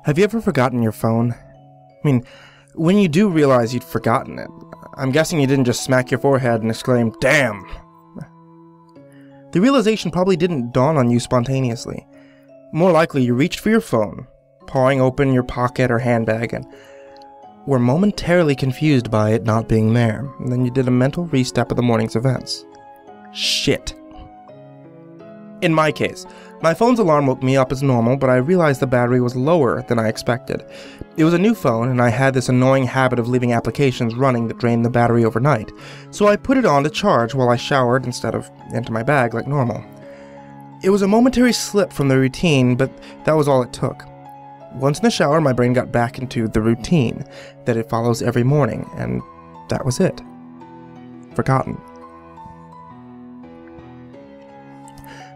Have you ever forgotten your phone? I mean, when you do realize you'd forgotten it, I'm guessing you didn't just smack your forehead and exclaim, "Damn!" The realization probably didn't dawn on you spontaneously. More likely, you reached for your phone, pawing open your pocket or handbag, and were momentarily confused by it not being there. And then you did a mental restep of the morning's events. Shit. In my case, my phone's alarm woke me up as normal, but I realized the battery was lower than I expected. It was a new phone, and I had this annoying habit of leaving applications running that drained the battery overnight, so I put it on to charge while I showered instead of into my bag like normal. It was a momentary slip from the routine, but that was all it took. Once in the shower, my brain got back into the routine that it follows every morning, and that was it. Forgotten.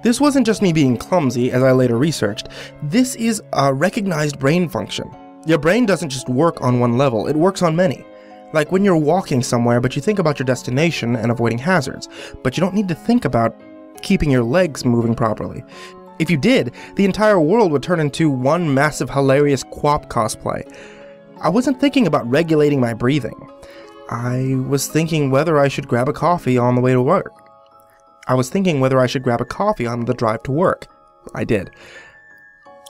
This wasn't just me being clumsy, as I later researched. This is a recognized brain function. Your brain doesn't just work on one level, it works on many. Like when you're walking somewhere, but you think about your destination and avoiding hazards, but you don't need to think about keeping your legs moving properly. If you did, the entire world would turn into one massive hilarious Quap cosplay. I wasn't thinking about regulating my breathing. I was thinking whether I should grab a coffee on the way to work. I was thinking whether I should grab a coffee on the drive to work. I did.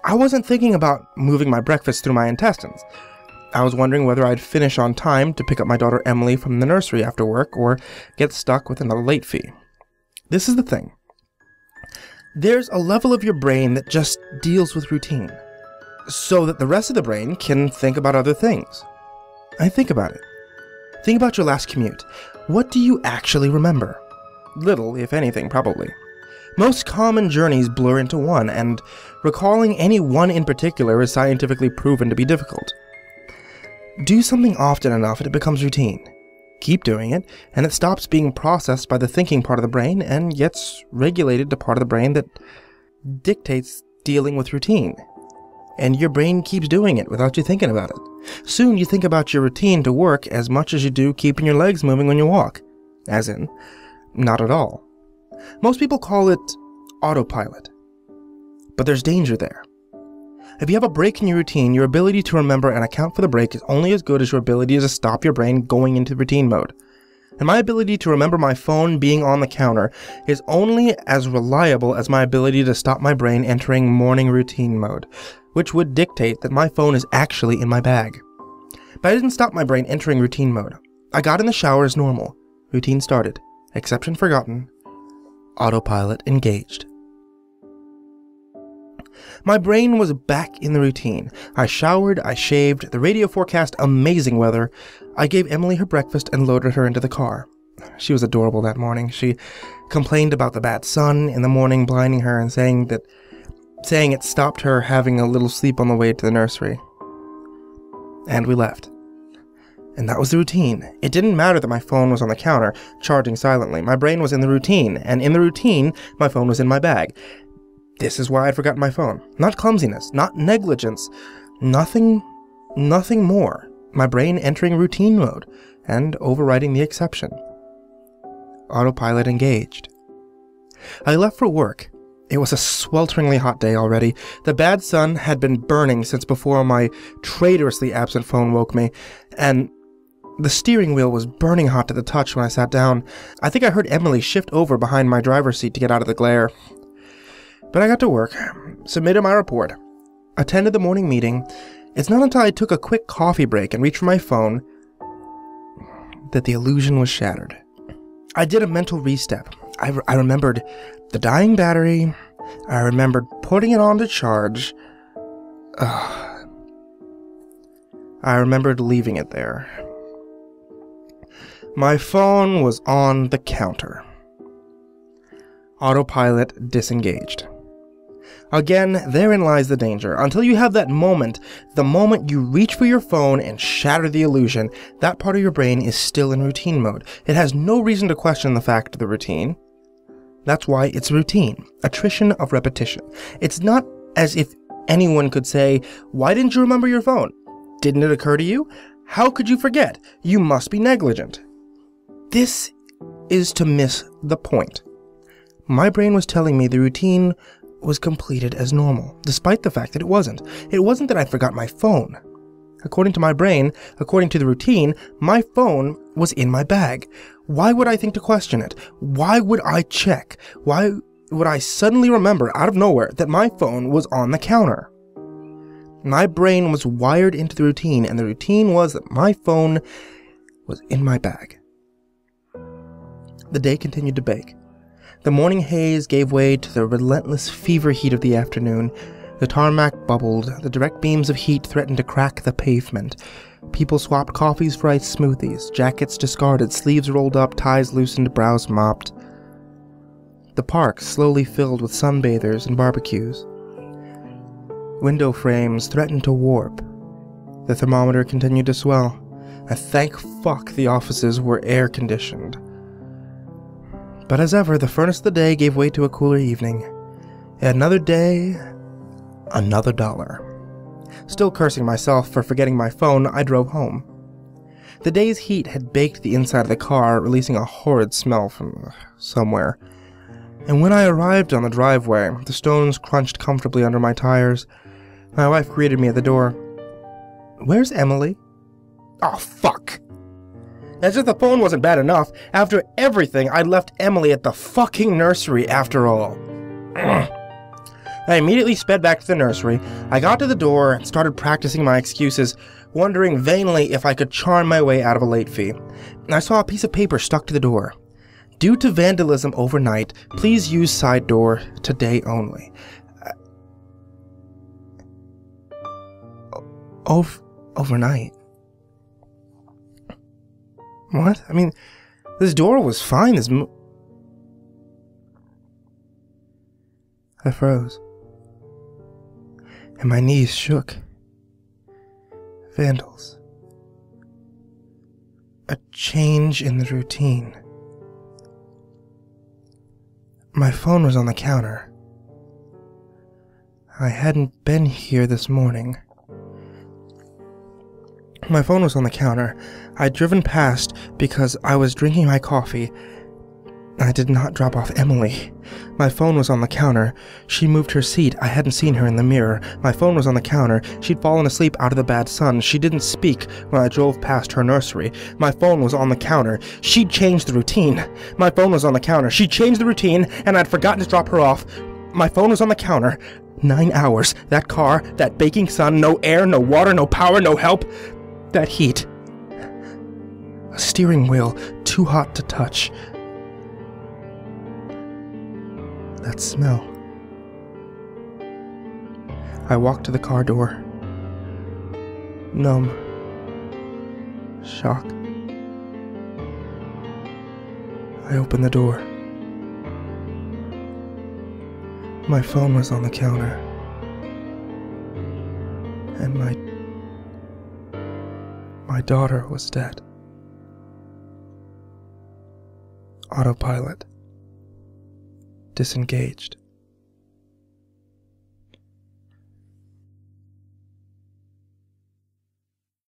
I wasn't thinking about moving my breakfast through my intestines. I was wondering whether I'd finish on time to pick up my daughter Emily from the nursery after work or get stuck with another late fee. This is the thing. There's a level of your brain that just deals with routine, so that the rest of the brain can think about other things. Think about it. Think about your last commute. What do you actually remember? Little, if anything, probably. Most common journeys blur into one, and recalling any one in particular is scientifically proven to be difficult. Do something often enough and it becomes routine. Keep doing it, and it stops being processed by the thinking part of the brain and gets regulated to part of the brain that dictates dealing with routine. And your brain keeps doing it without you thinking about it. Soon you think about your routine to work as much as you do keeping your legs moving when you walk. As in, not at all. Most people call it autopilot. But there's danger there. If you have a break in your routine, your ability to remember and account for the break is only as good as your ability to stop your brain going into routine mode. And my ability to remember my phone being on the counter is only as reliable as my ability to stop my brain entering morning routine mode, which would dictate that my phone is actually in my bag. But I didn't stop my brain entering routine mode. I got in the shower as normal. Routine started. Exception forgotten. Autopilot engaged. My brain was back in the routine. I showered, I shaved, the radio forecast amazing weather. I gave Emily her breakfast and loaded her into the car. She was adorable that morning. She complained about the bad sun in the morning blinding her and saying it stopped her having a little sleep on the way to the nursery. And we left. And that was the routine. It didn't matter that my phone was on the counter, charging silently. My brain was in the routine, and in the routine, my phone was in my bag. This is why I'd forgotten my phone. Not clumsiness, not negligence, nothing more. My brain entering routine mode and overriding the exception. Autopilot engaged. I left for work. It was a swelteringly hot day already. The bad sun had been burning since before my traitorously absent phone woke me, and the steering wheel was burning hot to the touch when I sat down. I think I heard Emily shift over behind my driver's seat to get out of the glare. But I got to work, submitted my report, attended the morning meeting. It's not until I took a quick coffee break and reached for my phone that the illusion was shattered. I did a mental restep. I remembered the dying battery. I remembered putting it on to charge. I remembered leaving it there. My phone was on the counter. Autopilot disengaged. Again, therein lies the danger. Until you have that moment, the moment you reach for your phone and shatter the illusion, that part of your brain is still in routine mode. It has no reason to question the fact of the routine. That's why it's routine. Attrition of repetition. It's not as if anyone could say, "Why didn't you remember your phone? Didn't it occur to you? How could you forget? You must be negligent." This is to miss the point. My brain was telling me the routine was completed as normal, despite the fact that it wasn't. It wasn't that I forgot my phone. According to my brain, according to the routine, my phone was in my bag. Why would I think to question it? Why would I check? Why would I suddenly remember out of nowhere that my phone was on the counter? My brain was wired into the routine, and the routine was that my phone was in my bag. The day continued to bake. The morning haze gave way to the relentless fever heat of the afternoon. The tarmac bubbled. The direct beams of heat threatened to crack the pavement. People swapped coffees for iced smoothies, jackets discarded, sleeves rolled up, ties loosened, brows mopped. The park slowly filled with sunbathers and barbecues. Window frames threatened to warp. The thermometer continued to swell. And thank fuck the offices were air-conditioned. But as ever, the furnace of the day gave way to a cooler evening. Another day, another dollar. Still cursing myself for forgetting my phone, I drove home. The day's heat had baked the inside of the car, releasing a horrid smell from somewhere. And when I arrived on the driveway, the stones crunched comfortably under my tires. My wife greeted me at the door. "Where's Emily?" "Oh, fuck!" As if the phone wasn't bad enough, after everything, I left Emily at the fucking nursery after all. I immediately sped back to the nursery. I got to the door and started practicing my excuses, wondering vainly if I could charm my way out of a late fee. I saw a piece of paper stuck to the door. "Due to vandalism overnight, please use side door today only." Overnight? What? I mean, this door was fine. I froze. And my knees shook. Vandals. A change in the routine. My phone was on the counter. I hadn't been here this morning. My phone was on the counter. I'd driven past because I was drinking my coffee. I did not drop off Emily. My phone was on the counter. She moved her seat. I hadn't seen her in the mirror. My phone was on the counter. She'd fallen asleep out of the bad sun. She didn't speak when I drove past her nursery. My phone was on the counter. She'd changed the routine. My phone was on the counter. She changed the routine, and I'd forgotten to drop her off. My phone was on the counter. 9 hours. That car, that baking sun, no air, no water, no power, no help. That heat. A steering wheel too hot to touch. That smell. I walked to the car door. Numb. Shock. I opened the door. My phone was on the counter. And my daughter was dead. Autopilot. Disengaged.